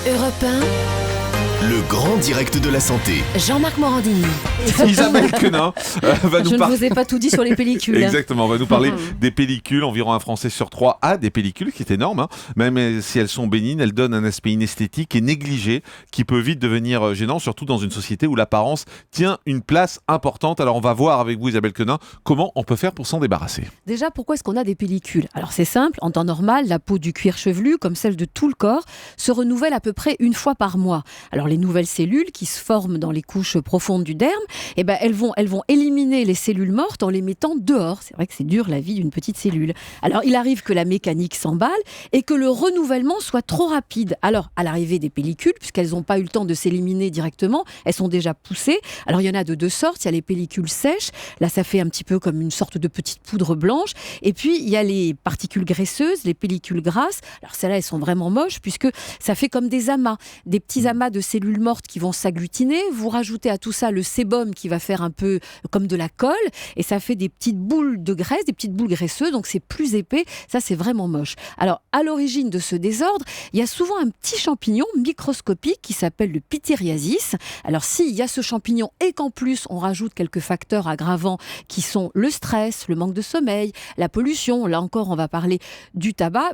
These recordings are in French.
Europe 1, Le grand direct de la santé. Jean-Marc Morandini. Isabelle Quenin va nous Je ne parler. vous ai pas tout dit sur les pellicules. Exactement, on va nous parler des pellicules. Environ un Français sur 3 a des pellicules, qui est énorme. Même si elles sont bénignes, elles donnent un aspect inesthétique et négligé qui peut vite devenir gênant, surtout dans une société où l'apparence tient une place importante. Alors on va voir avec vous, Isabelle Quenin, comment on peut faire pour s'en débarrasser. Déjà, pourquoi est-ce qu'on a des pellicules ? Alors c'est simple, en temps normal, la peau du cuir chevelu, comme celle de tout le corps, se renouvelle à peu près une fois par mois. Alors les nouvelles cellules qui se forment dans les couches profondes du derme, elles vont éliminer les cellules mortes en les mettant dehors. C'est vrai que c'est dur la vie d'une petite cellule. Alors il arrive que la mécanique s'emballe et que le renouvellement soit trop rapide. Alors à l'arrivée des pellicules, puisqu'elles n'ont pas eu le temps de s'éliminer directement, elles sont déjà poussées. Alors il y en a de deux sortes, il y a les pellicules sèches, là ça fait un petit peu comme une sorte de petite poudre blanche, et puis il y a les particules graisseuses, les pellicules grasses. Alors celles-là elles sont vraiment moches puisque ça fait comme des amas, des petits amas de cellules mortes qui vont s'agglutiner. Vous rajoutez à tout ça le sébum qui va faire un peu comme de la colle et ça fait des petites boules de graisse, des petites boules graisseuses, donc c'est plus épais. Ça c'est vraiment moche. Alors à l'origine de ce désordre, il y a souvent un petit champignon microscopique qui s'appelle le pityriasis. Alors s'il y a ce champignon et qu'en plus on rajoute quelques facteurs aggravants qui sont le stress, le manque de sommeil, la pollution, là encore on va parler du tabac,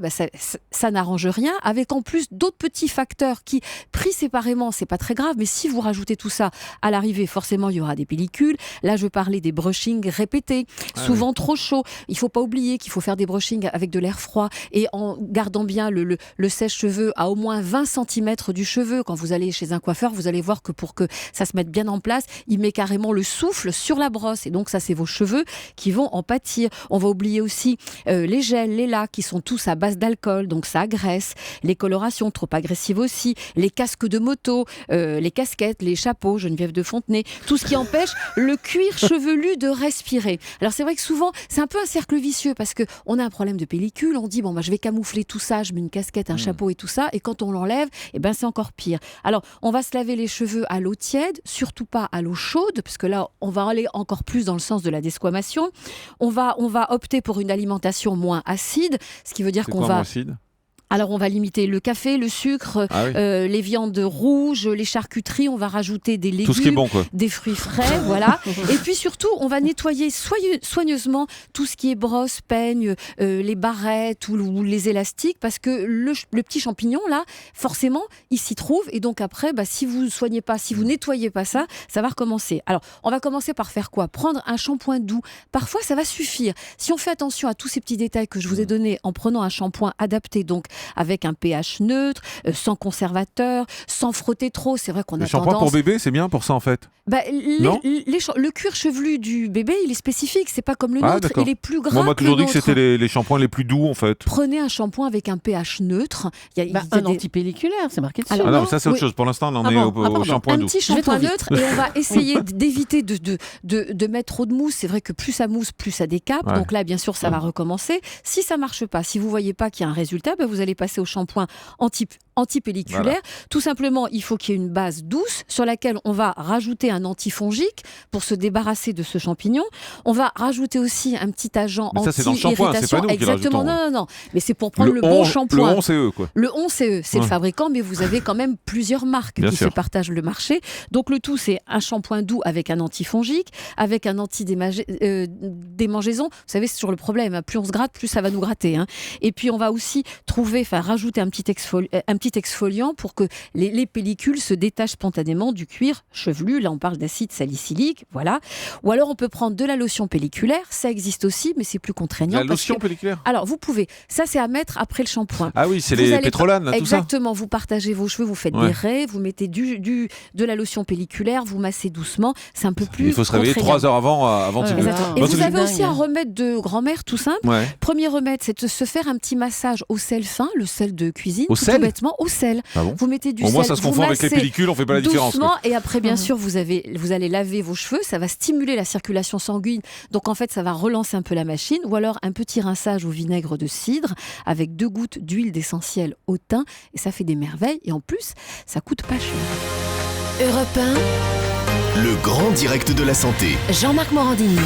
ça n'arrange rien, avec en plus d'autres petits facteurs qui, pris séparément, c'est pas très grave, mais si vous rajoutez tout ça à l'arrivée, forcément il y aura des pellicules. Là je parlais des brushings répétés, souvent trop chauds. Il faut pas oublier qu'il faut faire des brushings avec de l'air froid et en gardant bien le sèche-cheveux à au moins 20 cm du cheveu. Quand vous allez chez un coiffeur, vous allez voir que pour que ça se mette bien en place, il met carrément le souffle sur la brosse et donc ça c'est vos cheveux qui vont en pâtir. On va oublier aussi les gels, les lacs qui sont tous à base d'alcool, donc ça agresse. Les colorations trop agressives aussi, les casques de moto, les casquettes, les chapeaux, Geneviève de Fontenay, tout ce qui empêche le cuir chevelu de respirer. Alors c'est vrai que souvent c'est un peu un cercle vicieux parce qu'on a un problème de pellicule, on dit je vais camoufler tout ça, je mets une casquette, un chapeau et tout ça, et quand on l'enlève, c'est encore pire. Alors on va se laver les cheveux à l'eau tiède, surtout pas à l'eau chaude, parce que là on va aller encore plus dans le sens de la desquamation. On va opter pour une alimentation moins acide, ce qui veut dire qu'on va... Alors on va limiter le café, le sucre, les viandes rouges, les charcuteries, on va rajouter des légumes, tout ce qui est bon, quoi. Des fruits frais, voilà. Et puis surtout, on va nettoyer soigneusement tout ce qui est brosse, peigne, les barrettes ou les élastiques, parce que le petit champignon là, forcément, il s'y trouve et donc après, si vous soignez pas, si vous nettoyez pas ça, ça va recommencer. Alors on va commencer par faire quoi ? Prendre un shampoing doux. Parfois ça va suffire. Si on fait attention à tous ces petits détails que je vous ai donnés en prenant un shampoing adapté, donc avec un pH neutre, sans conservateur, sans frotter trop. C'est vrai qu'on a tendance... Le shampoing pour bébé, c'est bien pour ça en fait. Le cuir chevelu du bébé, il est spécifique. C'est pas comme le nôtre. D'accord. Il est plus gras Moi, on m'a que toujours le dit que nôtre. c'était les shampoings les plus doux en fait. Prenez un shampoing avec un pH neutre. Il y a un antipelliculaire, c'est marqué dessus. Alors, non, ça c'est autre chose. Pour l'instant, on est au shampoing un doux. petit shampoing neutre et on va essayer d'éviter de mettre trop de mousse. C'est vrai que plus ça mousse, plus ça décape. Donc là, bien sûr, ça va recommencer. Si ça marche pas, si vous voyez pas qu'il y a un résultat, vous allez passer au shampoing antipelliculaire. Voilà. Tout simplement, il faut qu'il y ait une base douce sur laquelle on va rajouter un antifongique pour se débarrasser de ce champignon. On va rajouter aussi un petit agent anti-irritation. Ça, c'est dans le shampoing, c'est pas nous qui Exactement, rajoutons. non. Mais c'est pour prendre le bon shampoing. Le 11CE, quoi. Le 11CE, c'est le fabricant, mais vous avez quand même plusieurs marques qui se partagent le marché. Donc le tout, c'est un shampoing doux avec un antifongique, avec un anti-démangeaison. Vous savez, c'est toujours le problème. Plus on se gratte, plus ça va nous gratter. Et puis on va aussi rajouter un petit exfoliant pour que les pellicules se détachent spontanément du cuir chevelu. Là, on parle d'acide salicylique, voilà. Ou alors, on peut prendre de la lotion pelliculaire. Ça existe aussi, mais c'est plus contraignant. La lotion pelliculaire ? Alors, vous pouvez. Ça, c'est à mettre après le shampoing. Ah oui, c'est les pétrolanes, là, tout ça. Exactement. Vous partagez vos cheveux, vous faites des raies, vous mettez de la lotion pelliculaire, vous massez doucement. C'est un peu plus. Il faut se réveiller 3 heures avant de Et vous avez aussi un remède de grand-mère, tout simple. Premier remède, c'est de se faire un petit massage au sel fin, le sel de cuisine. Au sel ? Tout bêtement, au sel. Ah bon ? Vous mettez du Au sel. moins, ça se confond avec les pellicules, on fait pas la différence. Et après, bien sûr, vous allez laver vos cheveux. Ça va stimuler la circulation sanguine. Donc, en fait, ça va relancer un peu la machine. Ou alors, un petit rinçage au vinaigre de cidre avec 2 gouttes d'huile d'essentiel au thym. Et ça fait des merveilles. Et en plus, ça coûte pas cher. Europe 1, Le grand direct de la santé. Jean-Marc Morandini.